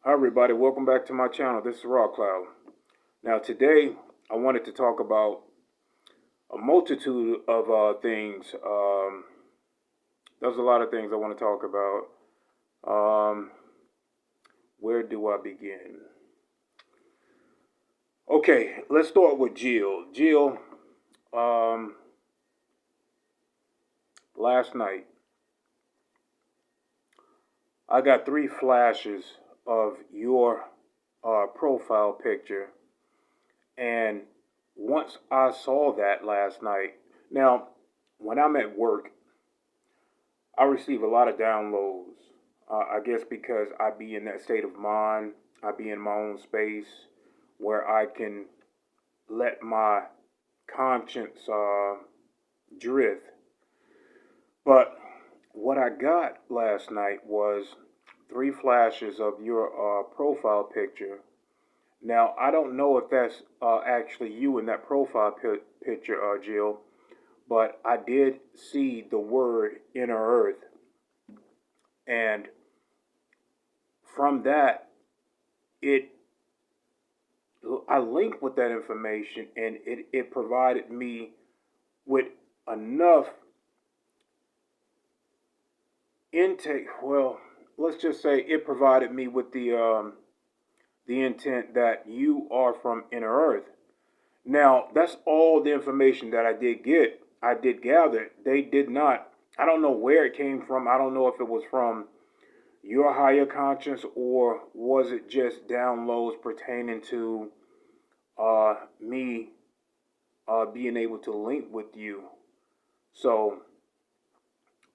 Hi everybody, welcome back to my channel. This is Raw Cloud. Now today I wanted to talk about a multitude of things. There's a lot of things I want to talk about. Where do I begin? Okay, let's start with Jill. Jill, um, last night I got 3 flashes of your profile picture, and once I saw that last night, now when I'm at work, I receive a lot of downloads. I guess because I be in that state of mind, I be in my own space where I can let my conscience drift. But what I got last night was 3 flashes of your profile picture. Now, I don't know if that's actually you in that profile picture, Jill, but I did see the word inner earth. And from that, it I linked with that information, and it provided me with enough intake. Well, let's just say it provided me with the intent that you are from inner earth. Now, that's all the information that I did get. I did gather. They did not. I don't know where it came from. I don't know if it was from your higher conscience or was it just downloads pertaining to me being able to link with you. So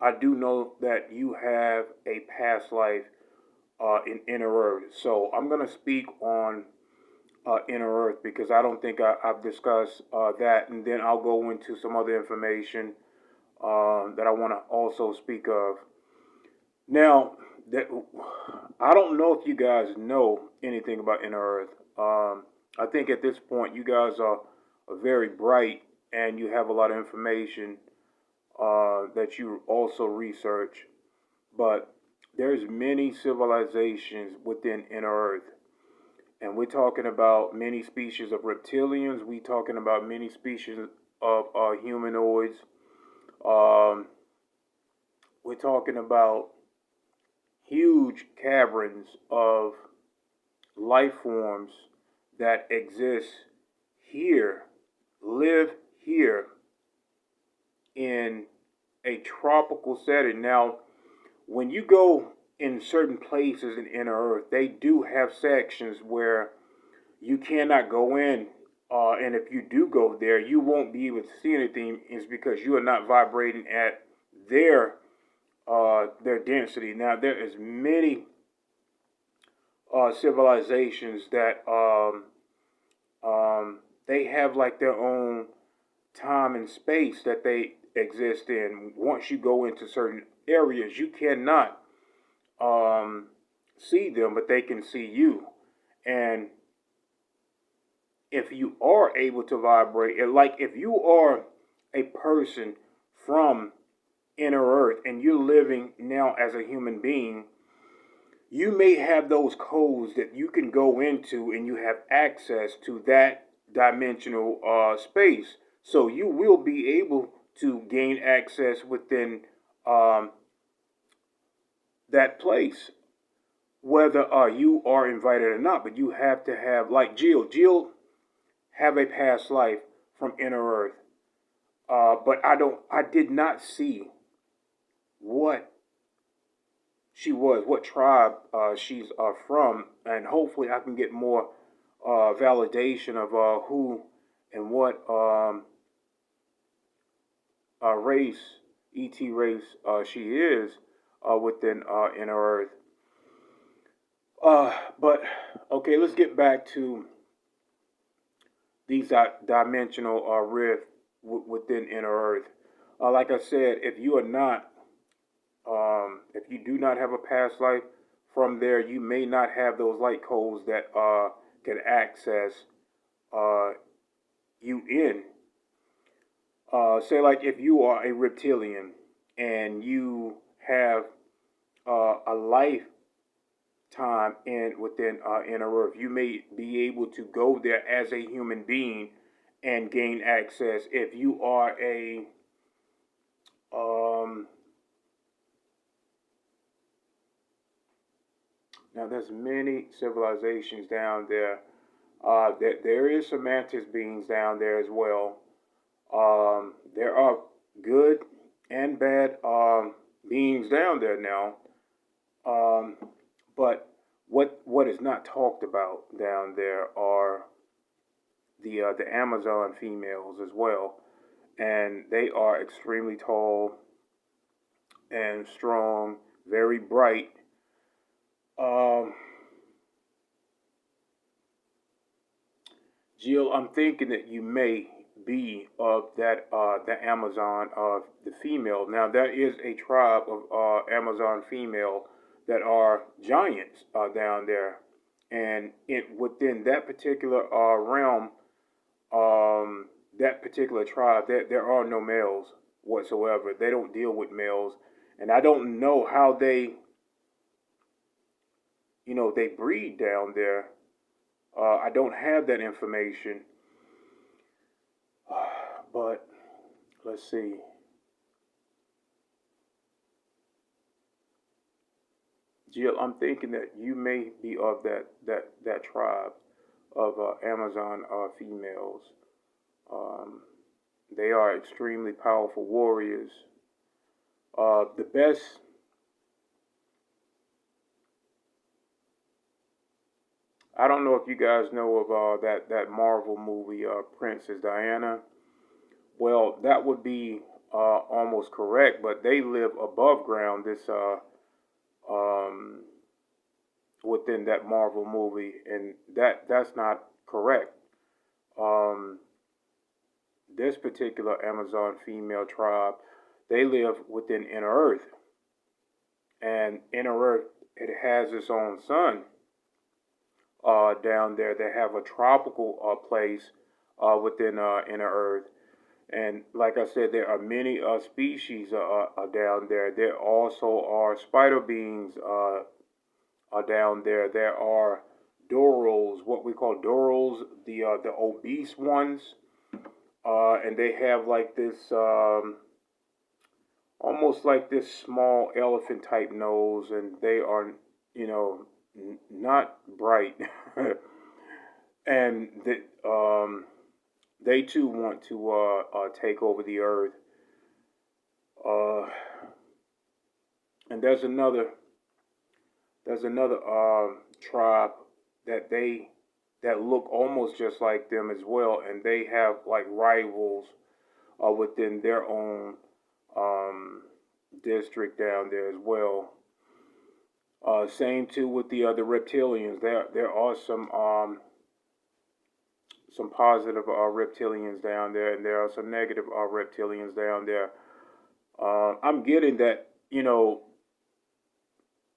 I do know that you have a past life in inner earth. So I'm going to speak on inner earth because I don't think I've discussed that, and then I'll go into some other information that I want to also speak of. Now, that I don't know if you guys know anything about inner earth. I think at this point you guys are very bright and you have a lot of information that you also research, but there's many civilizations within inner earth, and we're talking about many species of reptilians. We're talking about many species of humanoids. Um, we're talking about huge caverns of life forms that exist here, live here in a tropical setting. Now, when you go in certain places in inner earth, they do have sections where you cannot go in. And if you do go there, you won't be able to see anything. Is because you are not vibrating at their their density. Now, there is many civilizations that they have like their own time and space that they exist in. Once you go into certain areas, you cannot see them, but they can see you. And if you are able to vibrate, like if you are a person from inner earth and you're living now as a human being, you may have those codes that you can go into and you have access to that dimensional space. So you will be able to gain access within um, that place, whether you are invited or not. But you have to have, like Jill. Jill have a past life from inner earth, but I did not see what she was, what tribe she's from, and hopefully I can get more validation of who and what race, ET race she is within inner earth. But okay, let's get back to these dimensional rift within inner earth. Like I said, if you are not, if you do not have a past life from there, you may not have those light codes that can access uh, you in. Say, like if you are a reptilian and you have a life time in within inner Earth. You may be able to go there as a human being and gain access if you are a um, now there's many civilizations down there. There is some mantis beings down there as well. There are good and bad beings down there now. Um, but what is not talked about down there are the Amazon females as well, and they are extremely tall and strong, very bright. Um, Jill, I'm thinking that you may be of that the Amazon of the female. Now there is a tribe of Amazon female that are giants down there, and it within that particular realm, that particular tribe, there are no males whatsoever. They don't deal with males, and I don't know how they breed down there. I don't have that information, but let's see. Jill, I'm thinking that you may be of that tribe of Amazon females. Um, they are extremely powerful warriors. The best. I don't know if you guys know of that Marvel movie, Princess Diana. Well, that would be almost correct, but they live above ground. This um, within that Marvel movie, and that's not correct. Um, this particular Amazon female tribe, they live within inner Earth, and inner Earth it has its own sun down there. They have a tropical place within inner Earth. And like I said, there are many species down there. There also are spider beings down there. There are dorals, what we call dorals, the obese ones, and they have like this, almost like this small elephant type nose, and they are, not bright, and they too want to take over the earth. Uh, and there's another tribe that look almost just like them as well, and they have like rivals within their own um, district down there as well. Same too with the reptilians. There are some positive reptilians down there, and there are some negative reptilians down there. I'm getting that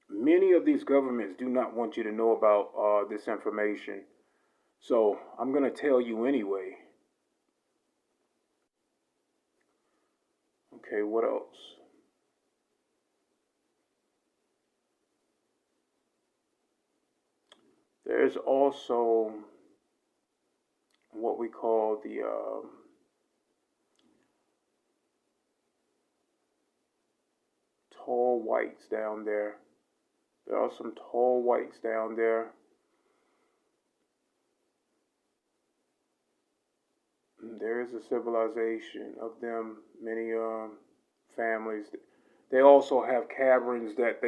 many of these governments do not want you to know about this information, so I'm gonna tell you anyway. Okay, what else? There's also what we call the tall whites down there. There are some tall whites down there. There is a civilization of them, many families. They also have caverns that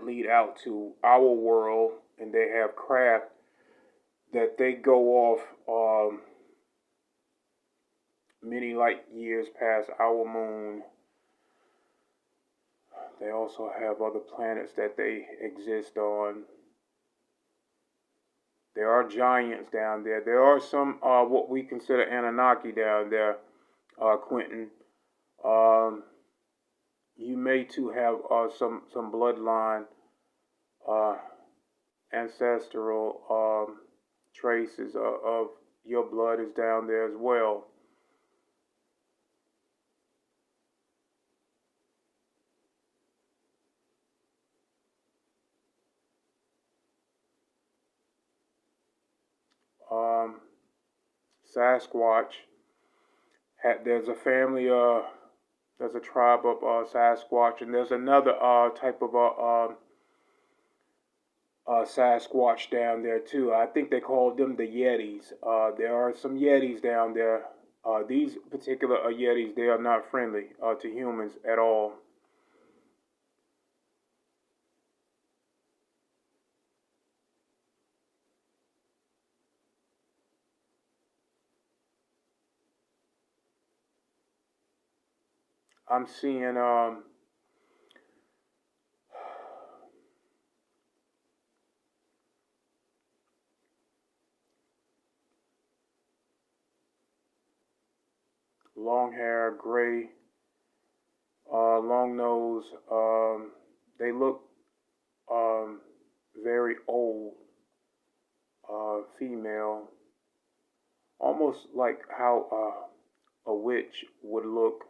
lead out to our world, and they have craft that they go off many light years past our moon. They also have other planets that they exist on. There are giants down there. There are some what we consider Anunnaki down there, Quentin. Um, you may too have some bloodline, uh, ancestral traces of your blood is down there as well. um, Sasquatch. There's a family. There's a tribe of Sasquatch, and there's another type of Sasquatch down there too. I think they call them the Yetis. There are some Yetis down there. These particular Yetis, they are not friendly to humans at all. I'm seeing long hair, gray, long nose. They look um, very old, female, almost like how a witch would look,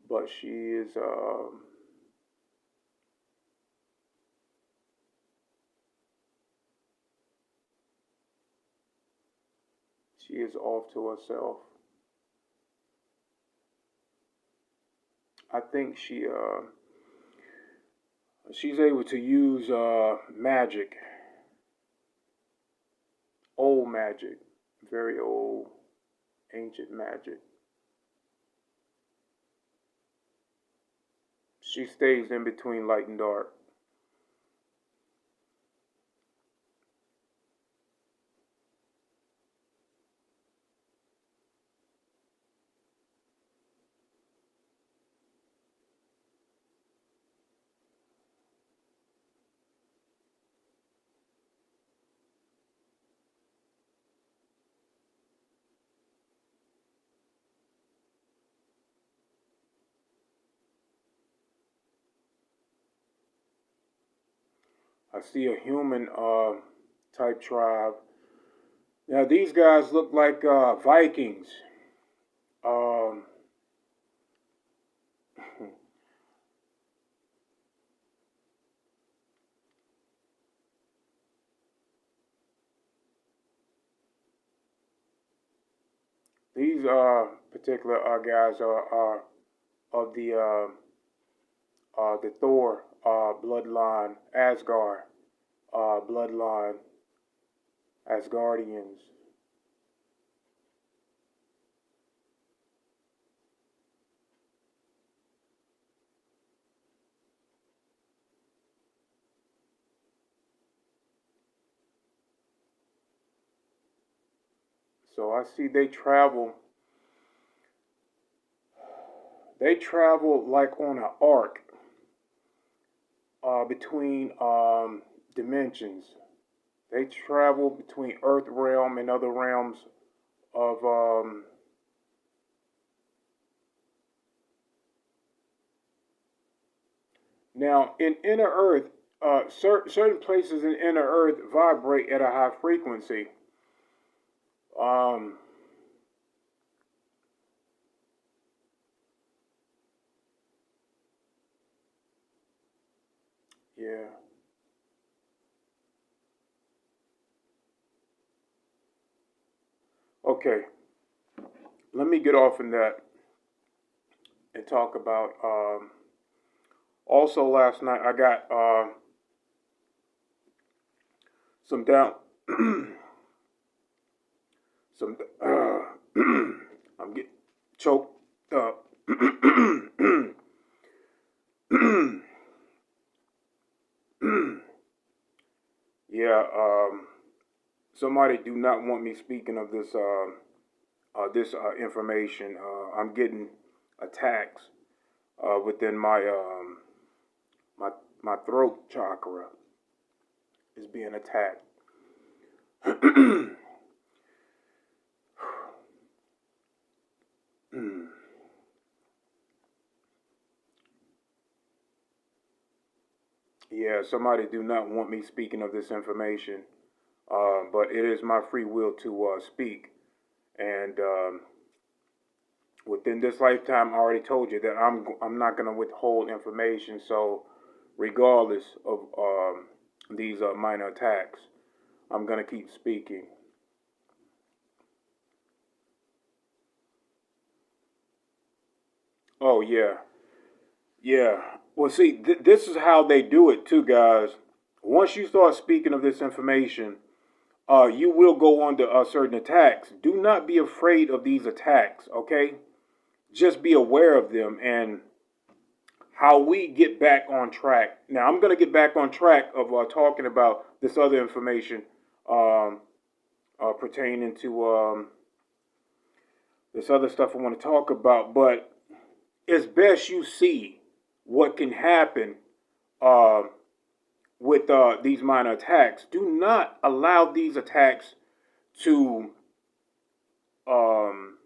but she is off to herself. I think she's able to use magic, old magic, very old, ancient magic. She stays in between light and dark. I see a human type tribe. Now these guys look like Vikings. Um, these particular guys are of the Thor bloodline, Asgard bloodline, Asgardians. So I see they travel. They travel like on an arc between dimensions. They travel between Earth realm and other realms of now in inner Earth. Certain places in inner Earth vibrate at a high frequency. Um, yeah. Okay. Let me get off in that and talk about. Also, last night I got some down. some. I'm getting choked up. Yeah. Somebody do not want me speaking of this information. I'm getting attacks within my my throat chakra is being attacked. Yeah, somebody do not want me speaking of this information, but it is my free will to speak. And within this lifetime, I already told you that I'm not going to withhold information. So, regardless of these minor attacks, I'm going to keep speaking. Oh, yeah. Yeah. Well, see, this is how they do it, too, guys. Once you start speaking of this information, you will go under certain attacks. Do not be afraid of these attacks, okay? Just be aware of them and how we get back on track. Now, I'm going to get back on track of talking about this other information um, pertaining to this other stuff I want to talk about, but it's best you see what can happen uh, with these minor attacks. Do not allow these attacks to um,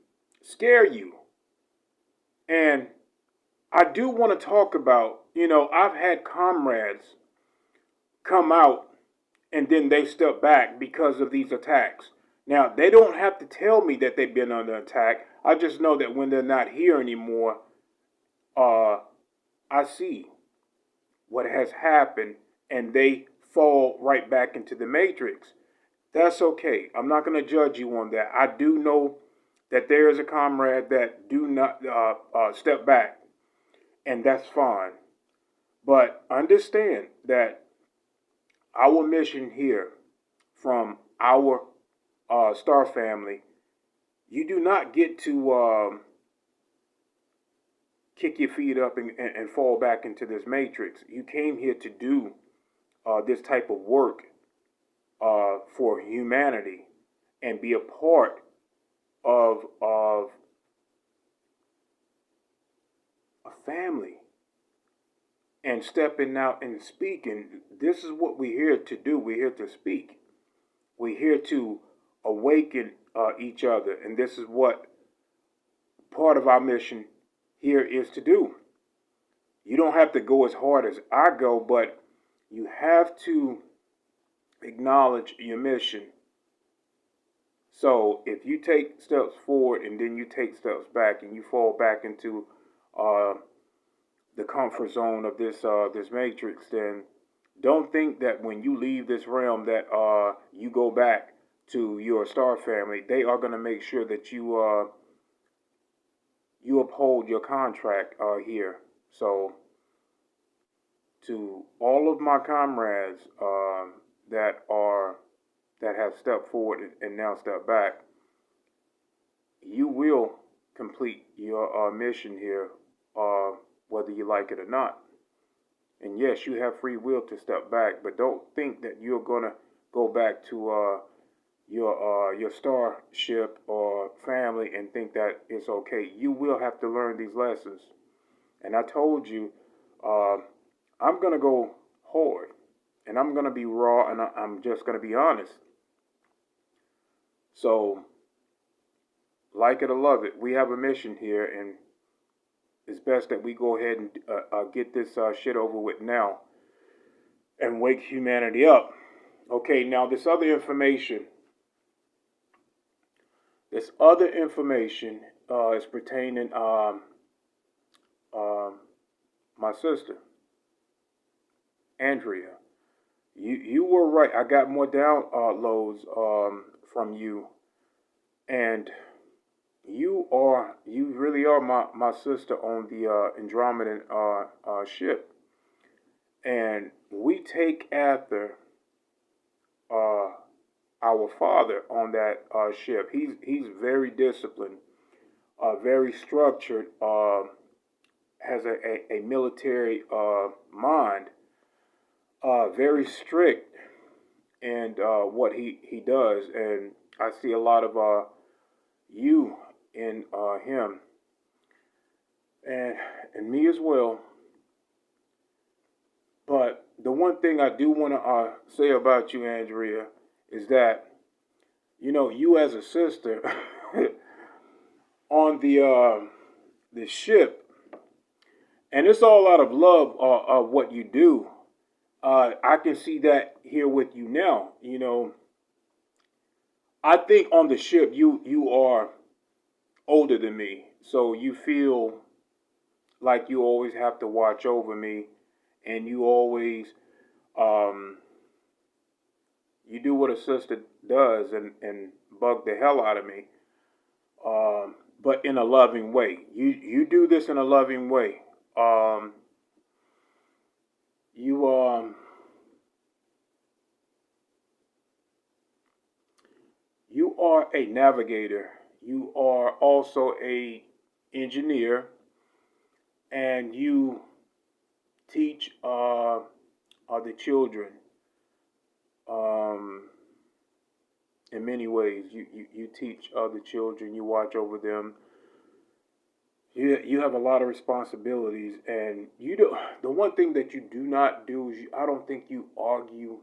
scare you. And I do want to talk about, I've had comrades come out and then they step back because of these attacks. Now, they don't have to tell me that they've been under attack. I just know that when they're not here anymore, uh, I see what has happened and they fall right back into the matrix. That's okay. I'm not going to judge you on that. I do know that there is a comrade that do not step back, and that's fine. But understand that our mission here from our star family, you do not get to kick your feet up and fall back into this matrix. You came here to do this type of work for humanity and be a part of a family and stepping out and speaking. This is what we're here to do. We're here to speak. We're here to awaken each other, and this is what part of our mission here is to do. You don't have to go as hard as I go, but you have to acknowledge your mission. So if you take steps forward and then you take steps back and you fall back into uh, the comfort zone of this matrix, then don't think that when you leave this realm that you go back to your star family. They are going to make sure that you uphold your contract here. So to all of my comrades that have stepped forward and now step back, you will complete your mission here, whether you like it or not. And yes, you have free will to step back, but don't think that you're gonna go back to your starship or family and think that it's okay. You will have to learn these lessons. And I told you, uh, I'm gonna go hard, and I'm gonna be raw, and I'm just gonna be honest. So, like it or love it, we have a mission here, and it's best that we go ahead and get this shit over with now and wake humanity up. Okay, now this other information is pertaining um, my sister, Andrea. You were right. I got more downloads from you, and you really are my sister on the Andromedan ship, and we take after uh, our father on that ship. He's very disciplined, very structured, has a military mind, very strict in what he does, and I see a lot of you in him, and me as well. But the one thing I do want to say about you, Andrea, is that you as a sister on the ship, and it's all out of love of what you do. I can see that here with you now. I think on the ship you are older than me, so you feel like you always have to watch over me, and you always um, You do what a sister does and bug the hell out of me, but in a loving way. You do this in a loving way. Um, you you are a navigator. You are also a engineer, and you teach the children um, in many ways. You teach other children. You watch over them. You have a lot of responsibilities, and you do. The one thing that you do not do is I don't think you argue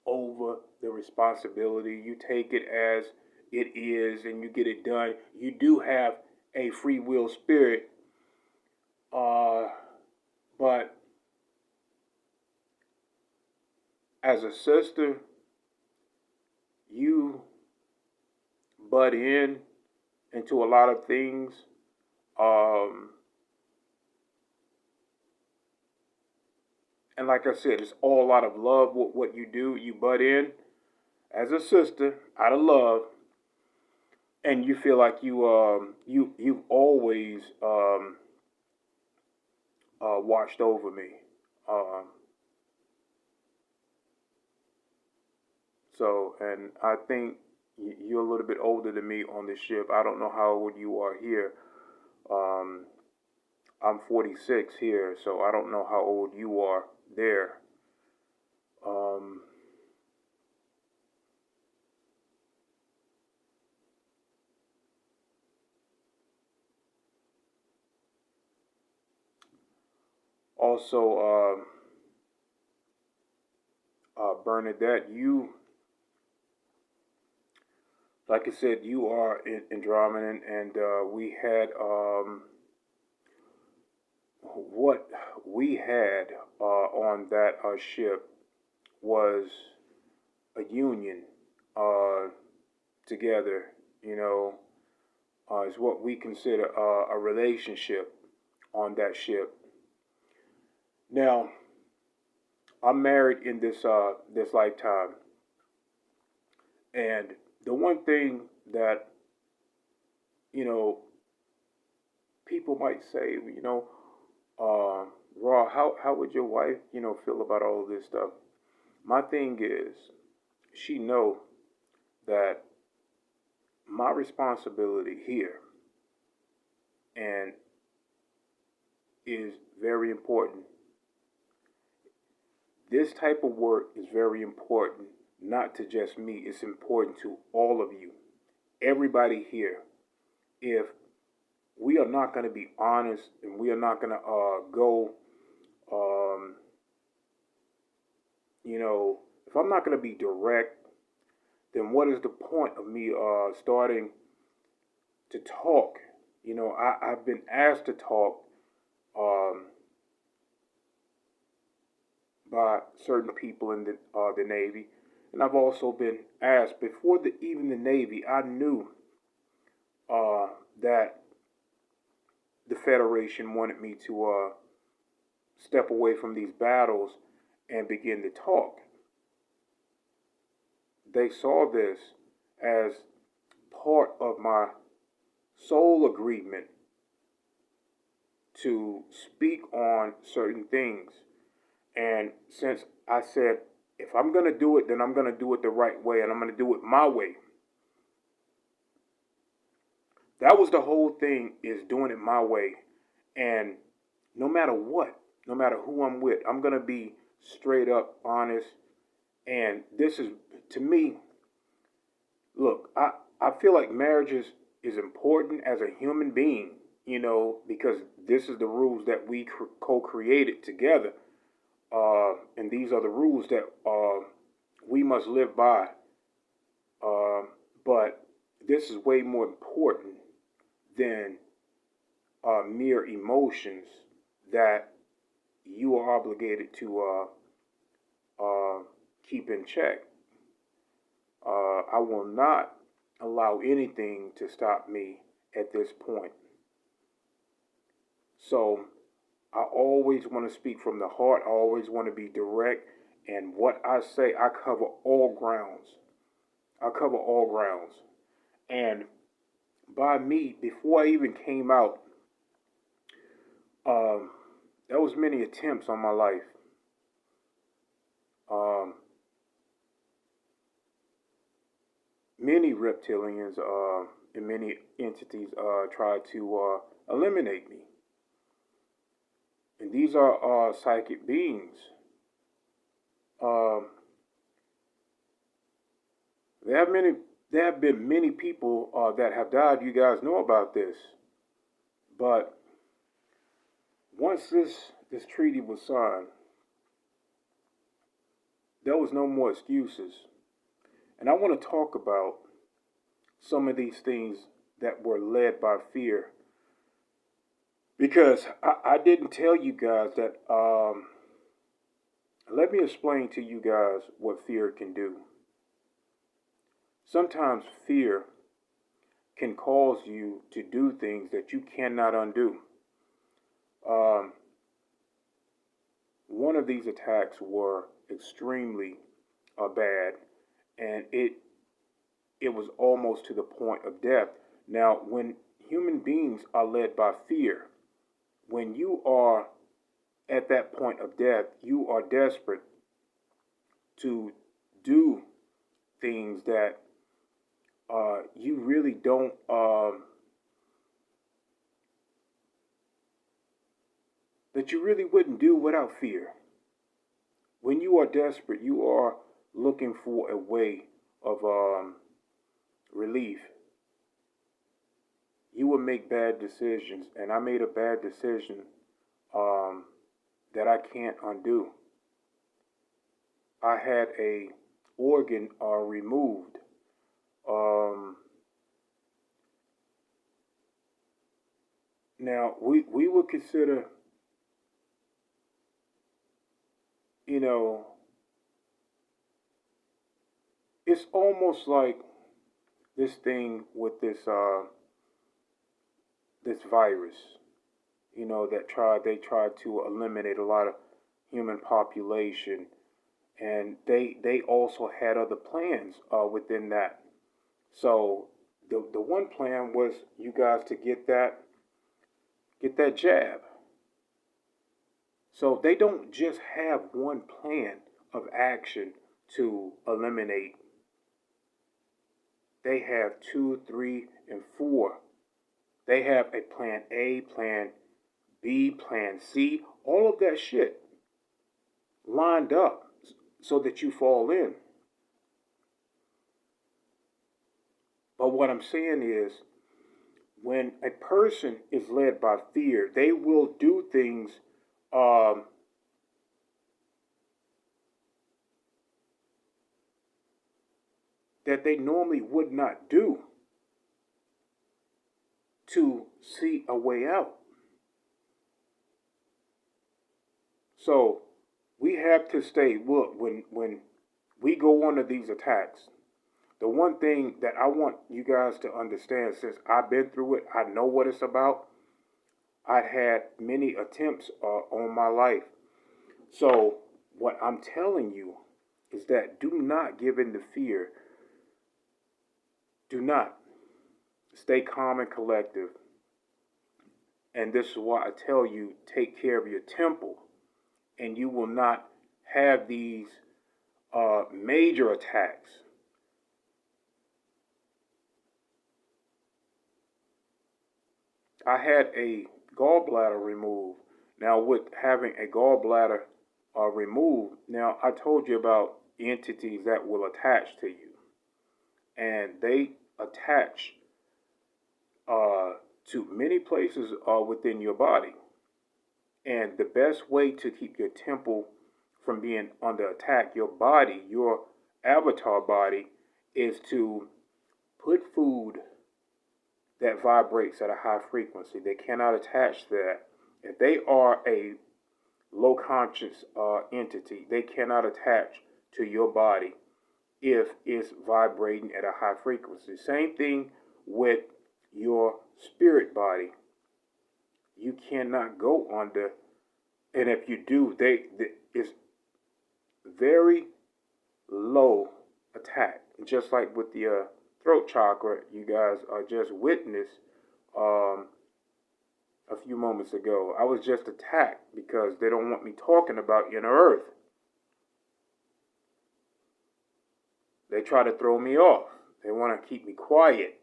over the responsibility. You take it as it is, and you get it done. You do have a free will spirit, uh, but as a sister, you butt in into a lot of things. Um, and like I said, it's all out of love. What you do, you butt in as a sister out of love, and you feel like you've always watched over me. Um, and I think you're a little bit older than me on this ship. I don't know how old you are here. Um, I'm 46 here, so I don't know how old you are there. Um, also, Bernadette, like I said, you are in Andromedan, and we had what we had on that ship was a union uh, together. You know, is what we consider a relationship on that ship. Now, I'm married in this lifetime, and the one thing that you know people might say, uh, Raw, how would your wife, feel about all of this stuff? My thing is, she know that my responsibility here and is very important. This type of work is very important, not to just me. It's important to all of you, everybody here. If we are not going to be honest and we are not going to go, um, if I'm not going to be direct, then what is the point of me starting to talk? I've been asked to talk um, by certain people in the Navy, and I've also been asked before even the Navy. I knew uh, that the Federation wanted me to step away from these battles and begin to talk. They saw this as part of my soul agreement to speak on certain things. And since I said, if I'm going to do it, then I'm going to do it the right way and I'm going to do it my way. That was the whole thing, is doing it my way. And no matter what, no matter who I'm with, I'm going to be straight up honest. And this is, to me, look, I feel like marriage is important as a human being, because this is the rules that we co-created together. And these are the rules that we must live by. Uh, but this is way more important than mere emotions that you are obligated to keep in check. I will not allow anything to stop me at this point. So I always want to speak from the heart. I always want to be direct. And what I say, I cover all grounds. I cover all grounds. And by me, before I even came out, um, there was many attempts on my life. Um, Many reptilians and many entities tried to eliminate me. And these are psychic beings. Um, there have many. There have been many people that have died. You guys know about this. But once this treaty was signed, there was no more excuses. And I want to talk about some of these things that were led by fear. Because I didn't tell you guys that. Let me explain to you guys what fear can do. Sometimes fear can cause you to do things that you cannot undo. Um, One of these attacks were extremely bad, and it was almost to the point of death. Now, when human beings are led by fear, when you are at that point of death, you are desperate to do things that you really don't, that you really wouldn't do without fear. When you are desperate, you are looking for a way of relief. You will make bad decisions, and I made a bad decision um, that I can't undo. I had a organ removed. Um, Now we would consider, you know, it's almost like this thing with this virus, that they tried to eliminate a lot of human population, and they also had other plans within that. So the one plan was you guys to get that jab. So they don't just have one plan of action to eliminate. They have two, three, and four. They have a plan A, plan B, plan C, all of that shit lined up so that you fall in. But what I'm saying is, when a person is led by fear, they will do things um, that they normally would not do to see a way out. So we have to stay. Look, when we go under these attacks, the one thing that I want you guys to understand, since I've been through it, I know what it's about. I've had many attempts on my life. So what I'm telling you is that do not give in to fear. Do not. Stay calm and collective. And this is why I tell you, take care of your temple, and you will not have these major attacks. I had a gallbladder removed. Now, with having a gallbladder removed, now I told you about entities that will attach to you, and they attach to many places within your body. And the best way to keep your temple from being under attack, your body, your avatar body, is to put food that vibrates at a high frequency. They cannot attach to that. If they are a low conscious entity, they cannot attach to your body if it's vibrating at a high frequency. Same thing with your spirit body. You cannot go under, and if you do, it's very very low attack, just like with the throat chakra you guys just witnessed um, a few moments ago. I was just attacked because they don't want me talking about inner earth. They try to throw me off. They want to keep me quiet.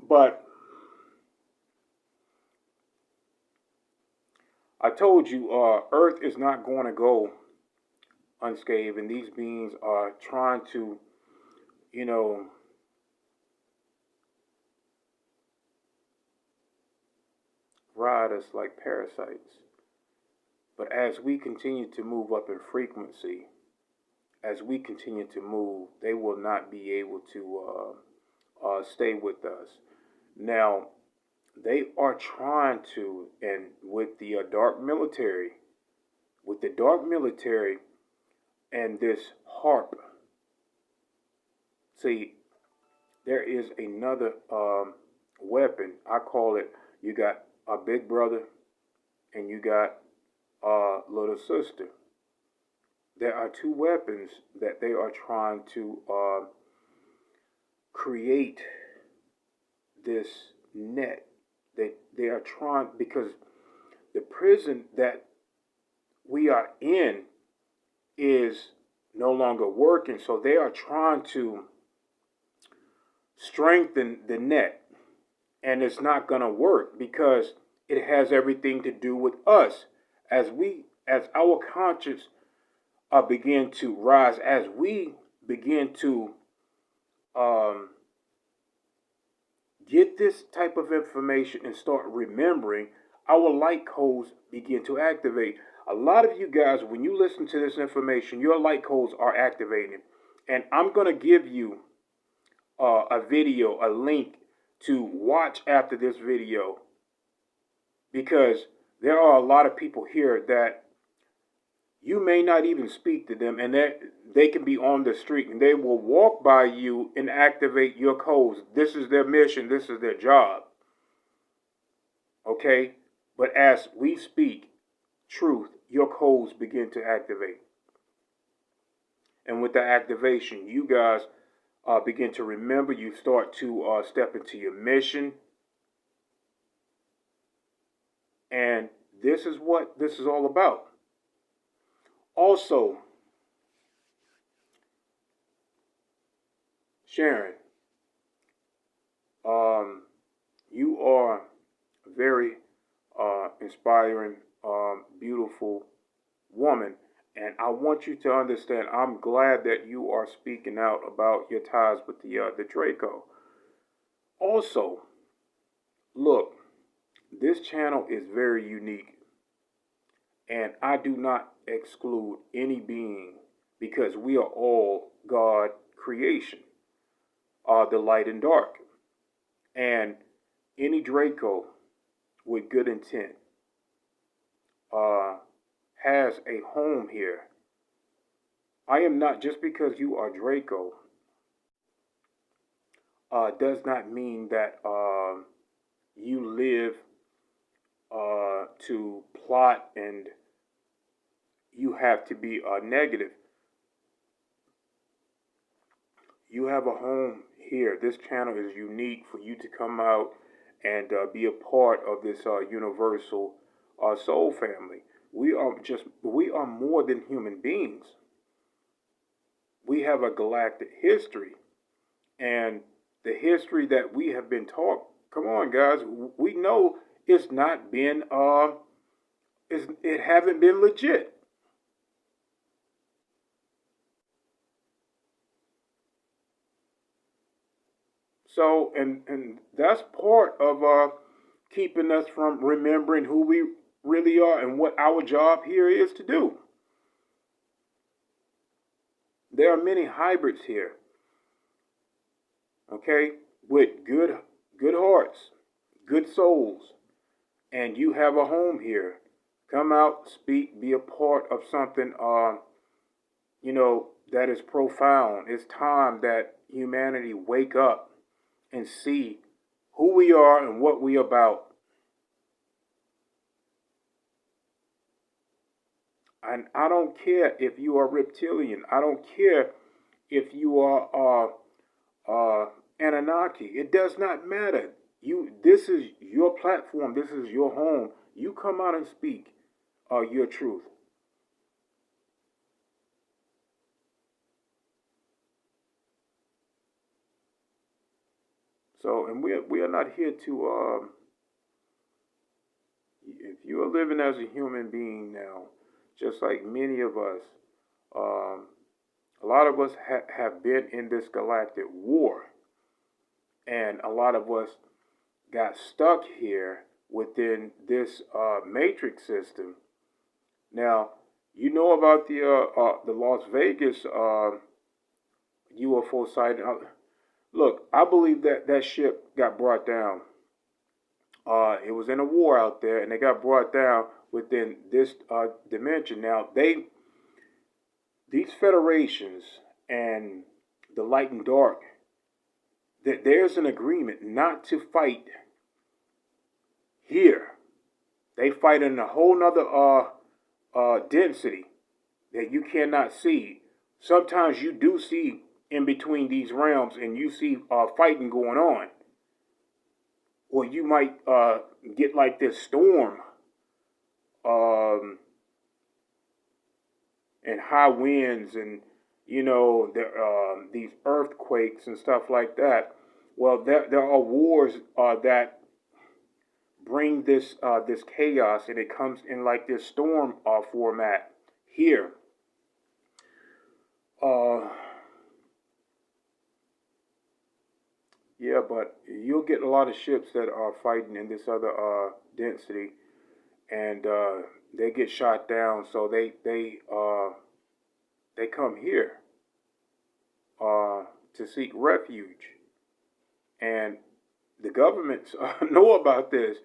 But I told you, Earth is not going to go unscathed, and these beings are trying to, you know, ride us like parasites. But as we continue to move up in frequency, as we continue to move, they will not be able to stay with us. Now, they are trying to, and with the dark military and this harp, see, there is another weapon. I call it, you got a big brother and you got a little sister. There are two weapons that they are trying to create this net. They are trying, because the prison that we are in is no longer working, so they are trying to strengthen the net, and it's not going to work because it has everything to do with us. As our conscience begin to rise, as we begin to get this type of information and start remembering, our light codes begin to activate. A lot of you guys, when you listen to this information, your light codes are activating. And I'm going to give you a video, a link to watch after this video, because there are a lot of people here that you may not even speak to them, and they can be on the street and they will walk by you and activate your codes. This is their mission. This is their job. Okay? But as we speak truth, your codes begin to activate. And with the activation, you guys begin to remember. You start to step into your mission. And this is what this is all about. Also, Sharon, you are a very inspiring, beautiful woman. And I want you to understand, I'm glad that you are speaking out about your ties with the Draco. Also, look, this channel is very unique. And I do not exclude any being, because we are all God creation, the light and dark. And any Draco with good intent has a home here. I am not, just because you are Draco, does not mean that you live to plot and you have to be negative. You have a home here. This channel is unique for you to come out and be a part of this universal soul family. We are more than human beings. We have a galactic history, and the history that we have been taught. Come on, guys, we know it's not been it haven't been legit. So, and that's part of keeping us from remembering who we really are and what our job here is to do. There are many hybrids here, okay, with good hearts, good souls, and you have a home here. Come out, speak, be a part of something, that is profound. It's time that humanity wake up and see who we are and what we about. And I don't care if you are reptilian. I don't care if you are Anunnaki. It does not matter. This is your platform. This is your home. You come out and speak your truth. So, and we are not here to. If you are living as a human being now, just like many of us, um, a lot of us have been in this galactic war, and a lot of us got stuck here within this matrix system. Now, you know about the Las Vegas UFO sighting. Look, I believe that that ship got brought down. It was in a war out there, and they got brought down within this dimension. Now, these federations and the light and dark, that there's an agreement not to fight here. They fight in a whole nother density that you cannot see. Sometimes you do see in between these realms, and you see fighting going on, or you might get like this storm um, and high winds, and these earthquakes and stuff like that. Well, there are wars that bring this chaos, and it comes in like this storm format here. Uh, yeah, but you'll get a lot of ships that are fighting in this other density, and they get shot down. So they come here to seek refuge, and the governments know about this,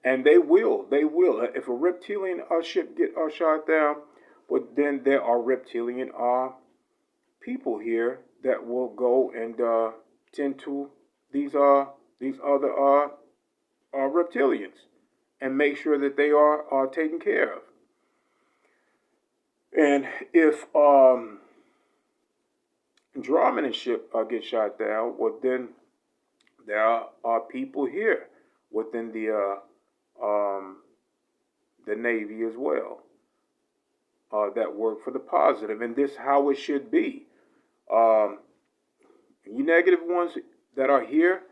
and they will. They will. If a reptilian ship get shot down, but then there are reptilian people here that will go and tend to these other reptilians and make sure that they are taken care of. And if Andromeda ship gets shot down, well then there are people here within the Navy as well that work for the positive, and this is how it should be. Um, you negative ones that are here,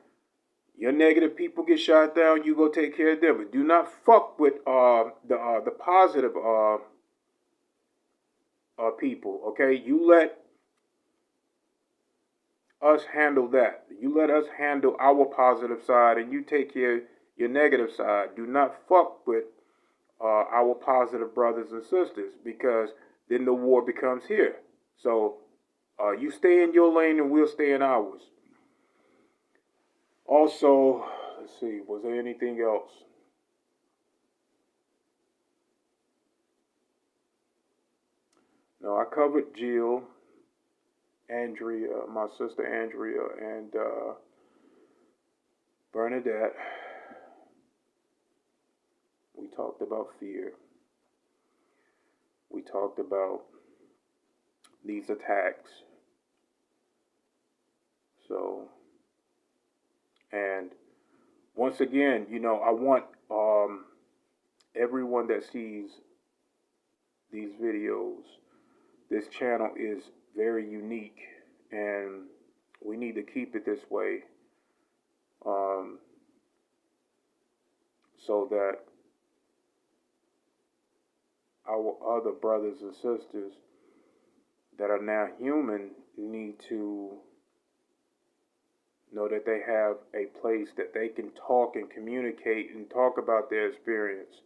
your negative people get shot down. You go take care of them, but do not fuck with the positive people. Okay, you let us handle that. You let us handle our positive side, and you take care of your negative side. Do not fuck with our positive brothers and sisters, because then the war becomes here. So you stay in your lane, and we'll stay in ours. Also, let's see, was there anything else? No, I covered Jill, Andrea, my sister Andrea, and Bernadette. We talked about fear. We talked about these attacks. So, and once again, I want everyone that sees these videos. This channel is very unique, and we need to keep it this way, so that our other brothers and sisters that are now human need to know that they have a place that they can talk and communicate and talk about their experience.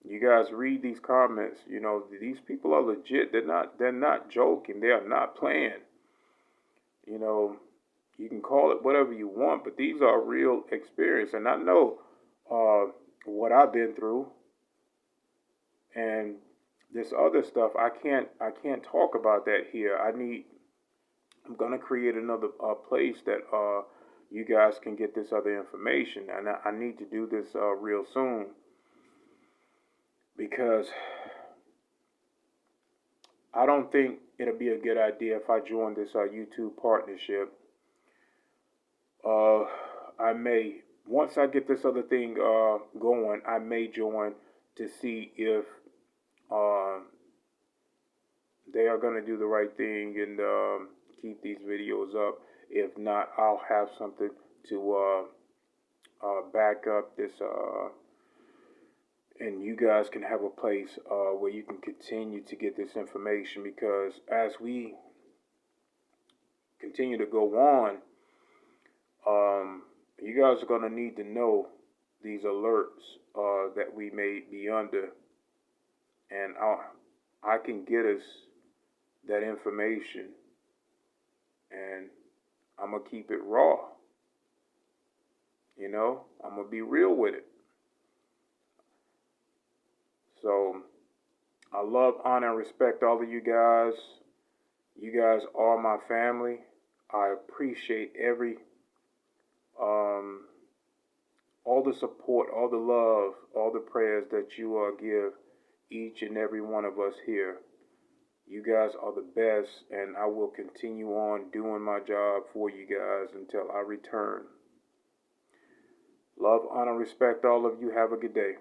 You guys read these comments. These people are legit. They're not joking. They are not playing. You can call it whatever you want, but these are real experience. And I know what I've been through, and this other stuff. I can't talk about that here. I'm gonna create another place that you guys can get this other information, and I need to do this real soon. because I don't think it'll be a good idea if I join this YouTube partnership. Uh, I may, once I get this other thing going, I may join to see if uh, they are going to do the right thing and keep these videos up. If not, I'll have something to back up this, and you guys can have a place where you can continue to get this information, because as we continue to go on, you guys are going to need to know these alerts that we may be under, and I can get us that information, and I'm going to keep it raw. You know, I'm going to be real with it. So I love, honor, and respect all of you guys. You guys are my family. I appreciate all the support, all the love, all the prayers that you give each and every one of us here. You guys are the best, and I will continue on doing my job for you guys until I return. Love, honor, respect all of you. Have a good day.